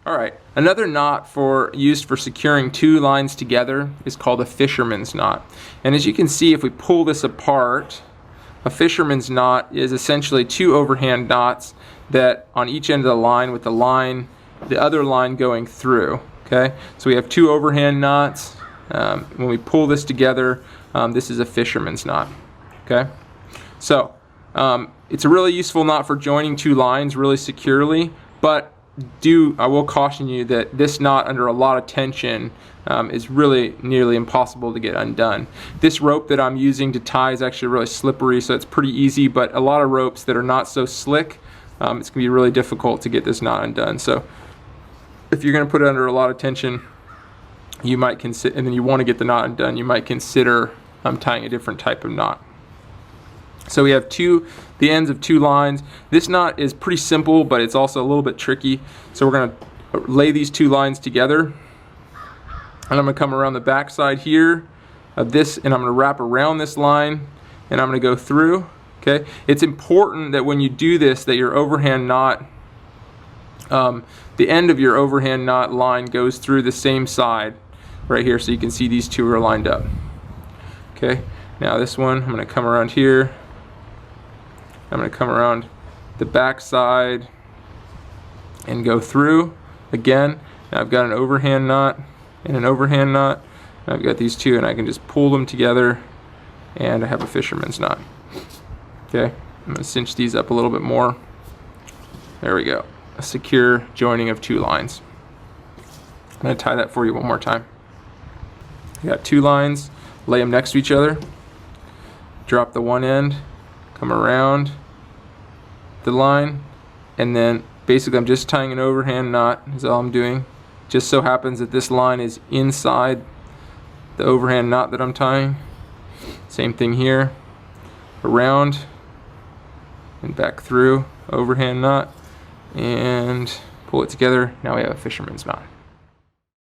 Alright, another knot used for securing two lines together is called a fisherman's knot. And as you can see, if we pull this apart, a fisherman's knot is essentially two overhand knots that on each end of the line with the other line going through. Okay, so we have two overhand knots. When we pull this together, this is a fisherman's knot. Okay, so it's a really useful knot for joining two lines really securely, but I will caution you that this knot under a lot of tension is really nearly impossible to get undone. This rope that I'm using to tie is actually really slippery, so it's pretty easy, but a lot of ropes that are not so slick, it's going to be really difficult to get this knot undone. So if you're going to put it under a lot of tension, you might consider, and then you want to get the knot undone, you might consider tying a different type of knot. So we have the ends of two lines. This knot is pretty simple, but it's also a little bit tricky. So we're going to lay these two lines together, and I'm going to come around the back side here of this, and I'm going to wrap around this line, and I'm going to go through. Okay, it's important that when you do this, that your overhand knot, the end of your overhand knot line goes through the same side right here, so you can see these two are lined up. Okay, now this one, I'm going to come around here. I'm going to come around the back side and go through again. Now I've got an overhand knot and an overhand knot. I've got these two, and I can just pull them together, and I have a fisherman's knot. Okay, I'm going to cinch these up a little bit more. There we go. A secure joining of two lines. I'm going to tie that for you one more time. You got two lines, lay them next to each other, drop the one end, come around the line, and then basically I'm just tying an overhand knot is all I'm doing. Just so happens that this line is inside the overhand knot that I'm tying. Same thing here, around and back through, overhand knot, and pull it together. Now we have a fisherman's knot.